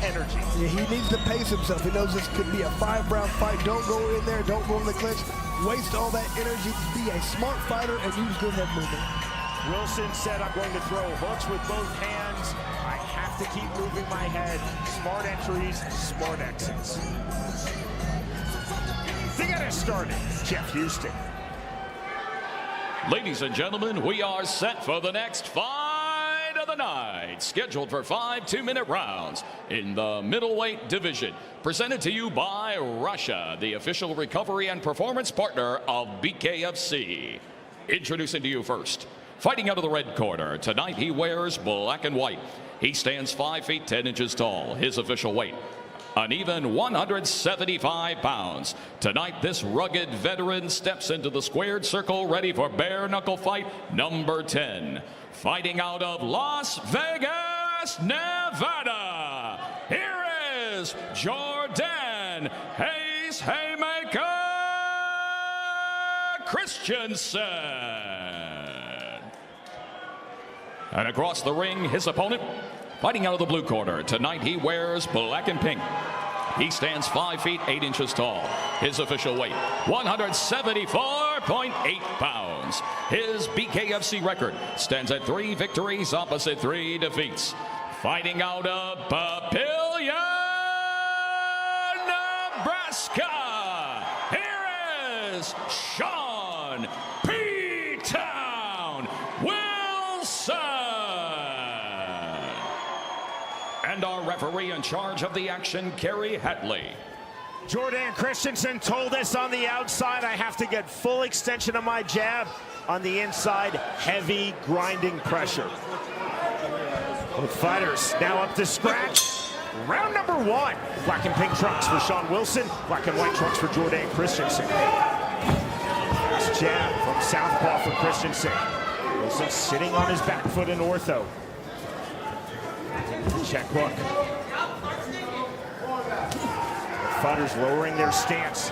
energy. Yeah, he needs to pace himself. He knows this could be a 5-round fight. Don't go in there. Don't go in the clinch. Waste all that energy to be a smart fighter and use good head movement. Wilson said, I'm going to throw hooks with both hands. I have to keep moving my head. Smart entries, smart exits. To get us started, Jeff Houston. Ladies and gentlemen, we are set for the next fight of the night, scheduled for 5 2-minute rounds in the middleweight division. Presented to you by Russia, the official recovery and performance partner of BKFC. Introducing to you first, fighting out of the red corner. Tonight he wears black and white. He stands 5 feet 10 inches tall. His official weight, an even 175 pounds. Tonight, this rugged veteran steps into the squared circle, ready for bare knuckle fight number 10. Fighting out of Las Vegas, Nevada, here is Jordan Hayes Haymaker Christensen. And across the ring, his opponent, fighting out of the blue corner. Tonight he wears black and pink. He stands 5 feet 8 inches tall. His official weight, 174.8 pounds. His BKFC record stands at 3 victories opposite 3 defeats. Fighting out of Papillion, Nebraska, here is Sean P-Town Wilson. And our referee in charge of the action, Kerry Hatley. Jordan Christensen told us on the outside, I have to get full extension of my jab. On the inside, heavy grinding pressure. Both fighters now up to scratch. Round number 1. Black and pink trunks for Sean Wilson. Black and white trunks for Jordan Christensen. This jab from southpaw for Christensen. Wilson sitting on his back foot in ortho. Check hook. The fighters lowering their stance.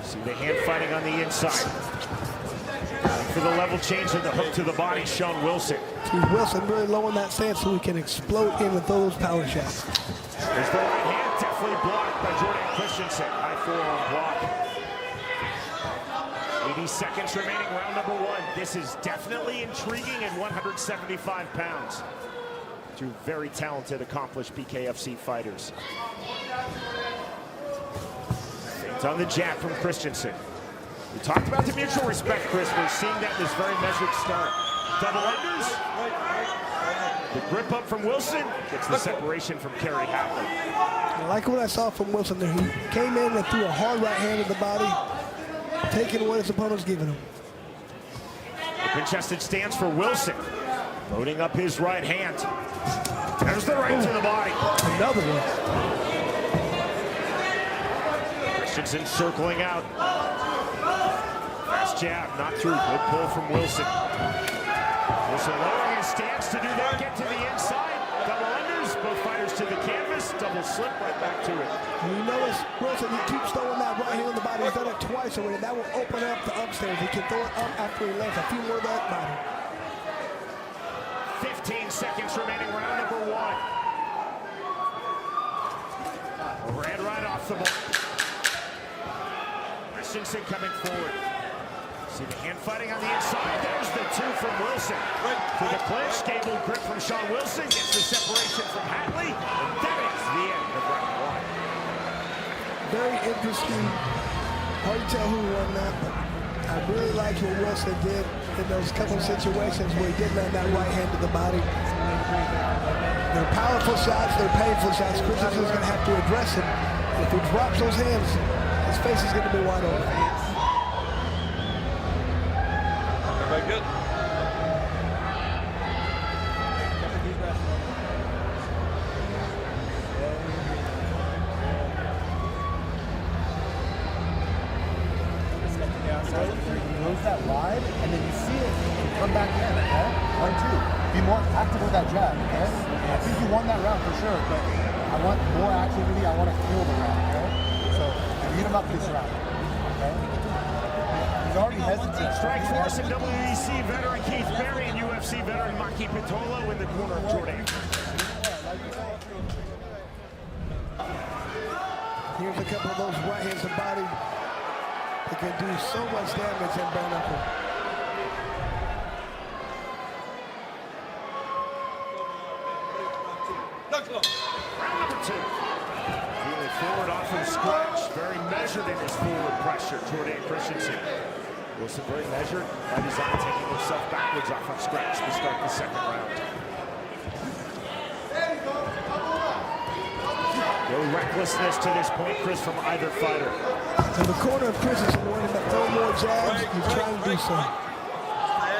See the hand fighting on the inside. For the level change and the hook to the body, Sean Wilson. See Wilson really lowering that stance so he can explode in with those power shots. There's the right hand, definitely blocked by Jordan Christensen. High forearm block. 80 seconds remaining, round number 1. This is definitely intriguing at 175 pounds. 2 very talented, accomplished BKFC fighters. It's on the jab from Christensen. We talked about the mutual respect, Chris. We're seeing that in this very measured start. Double unders. The grip up from Wilson gets the separation from Kerry Hatley. I like what I saw from Wilson there. He came in and threw a hard right hand to the body, taking what his opponent's giving him. Open-chested stance for Wilson. Loading up his right hand. There's the right to the body. Another one. Christensen circling out. Fast jab, not through. Good pull from Wilson. Wilson lowering his stance to do that. Get to the inside. Double unders. Both fighters to the canvas. Double slip right back to it. And you notice Wilson, he keeps throwing that right hand on the body. He's done it twice already. That will open up the upstairs. He can throw it up after he lands a few more of that body. 15 seconds remaining, round number 1. Overhand right off the ball. Christensen coming forward. See the hand fighting on the inside. There's the 2 from Wilson. To the clinch, gable grip from Sean Wilson. Gets the separation from Hatley. And that is the end of round 1. Very interesting. Hard to tell who won that, but I really liked what Wilson did in those couple situations where he did land that right hand to the body. They're powerful shots, they're painful shots. Christensen's going to have to address him. If he drops those hands, his face is going to be wide open. Everybody good? Goes that wide, and then you see it and come back in, okay? 1-2. Be more active with that jab, okay? I think you won that round for sure, but I want more activity. I want to kill the round, okay? So, beat him up this round, okay? He's already hesitant. Strike force and WEC veteran Keith Berry and UFC veteran Maki Pitolo in the corner of Jordan. Here's a couple of those right hands to body. It can do so much damage in bare knuckle. Round number 2. Feeling forward off of the scratch. Very measured in his forward pressure. Jordan Christensen. Wilson very measured by design, taking himself backwards off of scratch to start the second round. No recklessness to this point, Chris, from either fighter. In the corner of Christensen wanting to throw more jabs, he's trying to do so.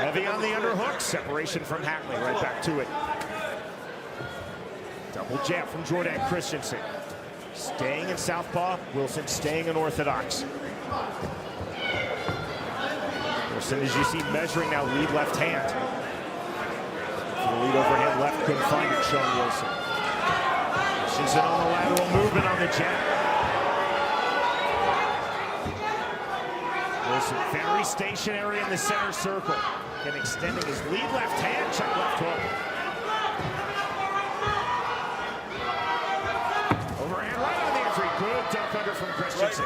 Heavy on the underhook, separation from Hatley, right back to it. Double jab from Jordan Christensen. Staying in southpaw, Wilson staying in orthodox. Wilson, as you see, measuring now, lead left hand. For the lead overhand left, couldn't find it, Sean Wilson. Christensen on the lateral movement on the jab. Wilson very stationary in the center circle. And extending his lead left hand, check left hook. Overhand right on the entry. Good duck under from Christensen.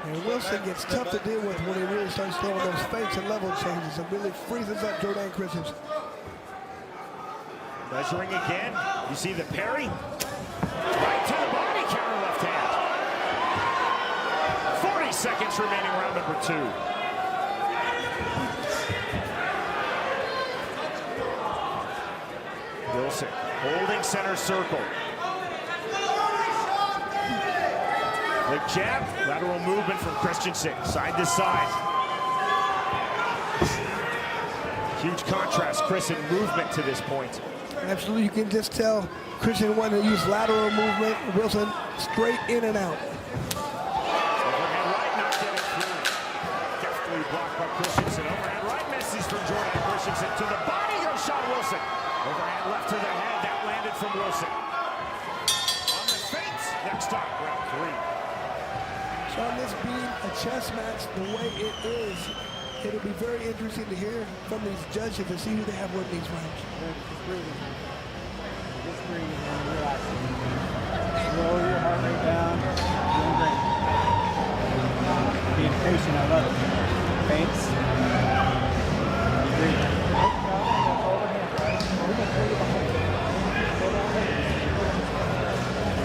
And Wilson gets tough to deal with when he really starts throwing those feints and level changes. It really freezes up Jordan Christensen. Measuring again. You see the parry. Right to the body, counter left hand. 40 seconds remaining, round number 2. Wilson holding center circle. The jab, lateral movement from Christensen, side to side. Huge contrast, Chris, in movement to this point. Absolutely, you can just tell Christian wanted to use lateral movement. Wilson straight in and out. Overhand right, not getting through. Deftly blocked by Christensen. Overhand right misses from Jordan Christensen. To the body goes Sean Wilson. Overhand left to the head. That landed from Wilson. On the feints. Next up, round 3. Sean, this being a chess match the way it is, it'll be very interesting to hear from these judges to see who they have winning these rounds. Just breathe and relax. Slow your heart rate down. Doing great. Being patient, I love it. Feints. Breathe.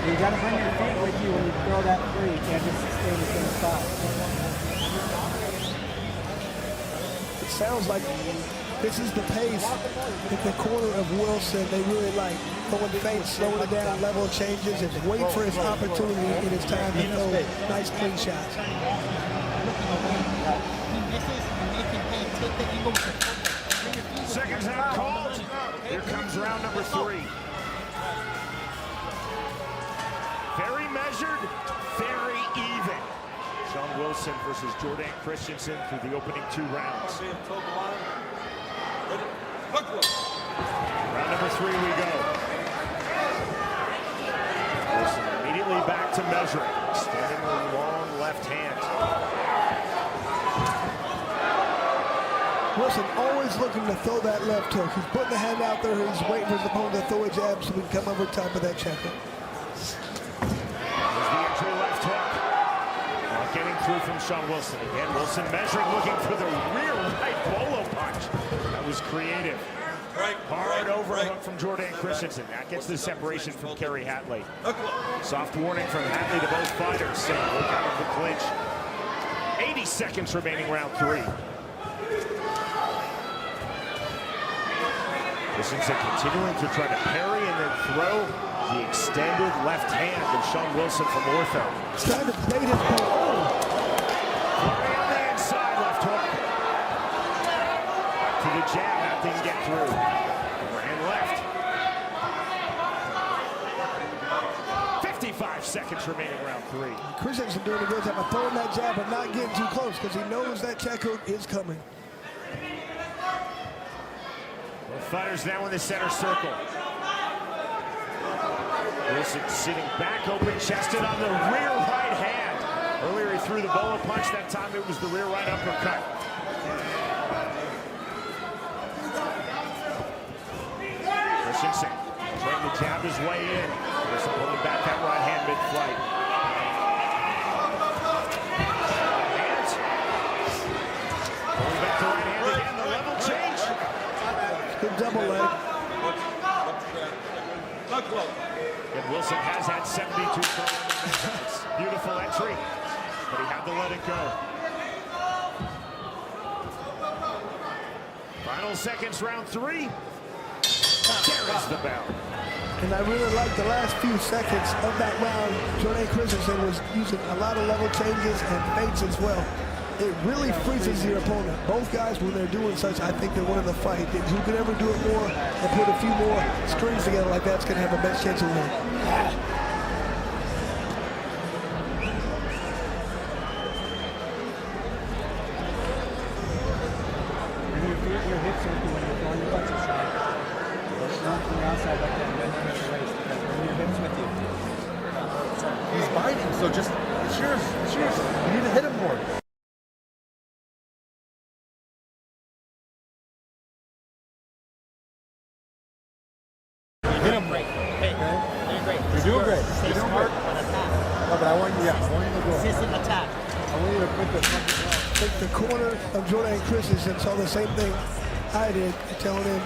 You gotta bring your feet with you when you throw that free. You can't just stay in the same spot. It sounds like this is the pace in the corner of Wilson. They really like throwing feints, slowing it down, level changes, and wait for his opportunity in his time to throw nice clean shots. Seconds out called. Here comes round number 3. Very measured, very even. Sean Wilson versus Jordan Christensen through the opening 2 rounds. Round number 3 we go. Wilson immediately back to measuring, extending the long left hand. Wilson always looking to throw that left hook. He's putting the hand out there. He's waiting for his opponent to throw a jab so we can come over top of that checker. There's the entry left hook. Not getting through from Sean Wilson. Again, Wilson measuring, looking for the rear right bolo punch. That was creative. Hard overhook from Jordan Christensen. That gets the separation from Kerry Hatley. Soft warning from Hatley to both fighters, saying look out of the clinch. 80 seconds remaining, round 3. Christensen continuing to try to parry and then throw the extended left hand of Sean Wilson from Ortho. He's trying to bait his ball. Flurry on the inside, left hook. To the jab, that didn't get through. Overhand left. 55 seconds remaining, round 3. Christensen doing a good job of throwing that jab but not getting too close because he knows that check hook is coming. Both fighters now in the center circle. Wilson sitting back, open-chested on the rear right hand. Earlier he threw the bolo punch. That time it was the rear right uppercut. Christensen trying to jab his way in. Wilson pulling back that right hand mid-flight. Hands. Pulling back the right hand again. The level change. Good double leg. And Wilson has had 72 throws. Beautiful entry, but he had to let it go. Final seconds, round 3. There is the bell. And I really like the last few seconds of that round. Jordan Christensen was using a lot of level changes and feints as well. It really freezes your opponent. Both guys, when they're doing such, I think they're winning the fight. Who can ever do it more and put a few more strings together like that's going to have the best chance of winning. Your hips are when you're throwing your punches, right? Not from the outside like that, bend against the waist. Because when your hips with you. He's biting, so just, it's yours, it's yours. You need to hit him more. Hit him. Great. Hey, you're great. You're doing great. Stay smart, but attack. No, but I want you, I want you to go. Consistent attack. I want you to put the fucking ball. I think the corner of Jordan Christensen saw the same thing I did, telling him,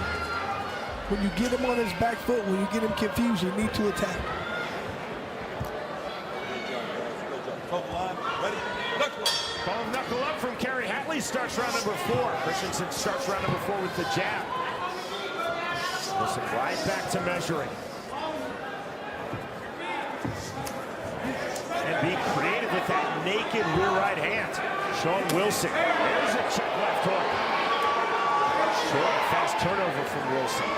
when you get him on his back foot, when you get him confused, you need to attack. Call him knuckle up from Kerry Hatley. Starts round number 4. Christensen starts round number 4 with the jab. Wilson right back to measuring. And be creative with that naked rear right hand. Sean Wilson. There's a check left hook. Short, fast turnover from Wilson.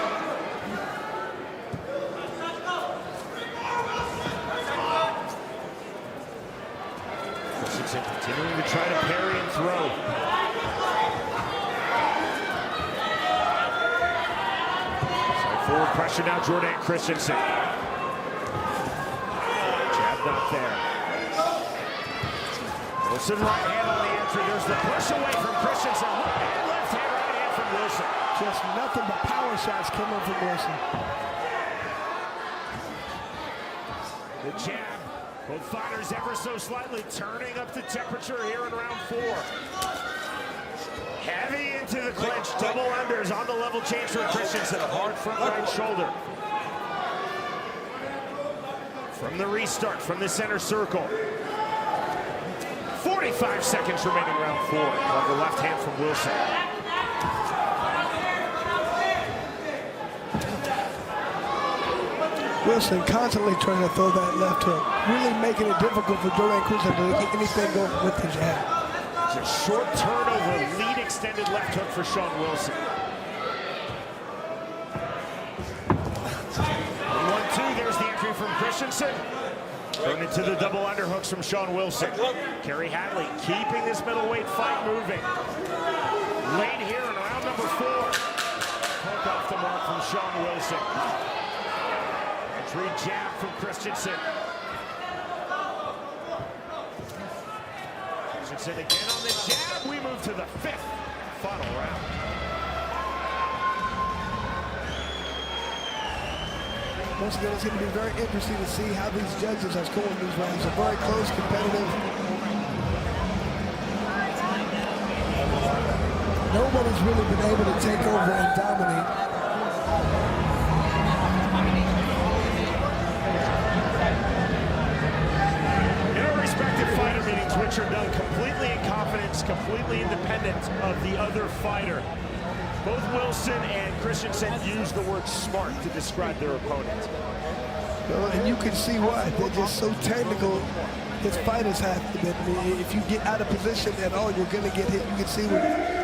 Christensen continuing to try to parry and throw. Forward pressure now, Jordan Christensen. Jab not there. Wilson right hand on the entry. There's the push away from Christensen. Left hand, right hand from Wilson. Just nothing but power shots coming from Wilson. The jab. Both fighters ever so slightly turning up the temperature here in round 4. Heavy into the clinch, double unders on the level change for Christensen. Hard front right shoulder. From the restart, from the center circle. 45 seconds remaining, round 4. On the left hand from Wilson. Wilson constantly trying to throw that left hook, really making it difficult for Jordan Christensen to get anything going with the jab. It's a short turnover, lead extended left hook for Sean Wilson. 1-2, there's the entry from Christensen. Turned into the double underhooks from Sean Wilson. Kerry Hatley keeping this middleweight fight moving. Late here in round number 4. Hook off the mark from Sean Wilson. Entry jab from Christensen. Christensen again on the jab. We move to the 5th final round. Once again, it's going to be very interesting to see how these judges are scoring these rounds. They're very close, competitive. Nobody's really been able to take over and dominate. In our respective fighter meetings, which are done completely in confidence, completely independent of the other fighter, Both Wilson and Christensen use the word smart to describe their opponent. Well, and you can see why. They're just so technical. His fighters have to. I mean, if you get out of position at all, you're going to get hit. You can see when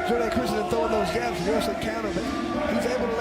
Jordan Christensen throwing those jabs, Wilson countered it. He's able to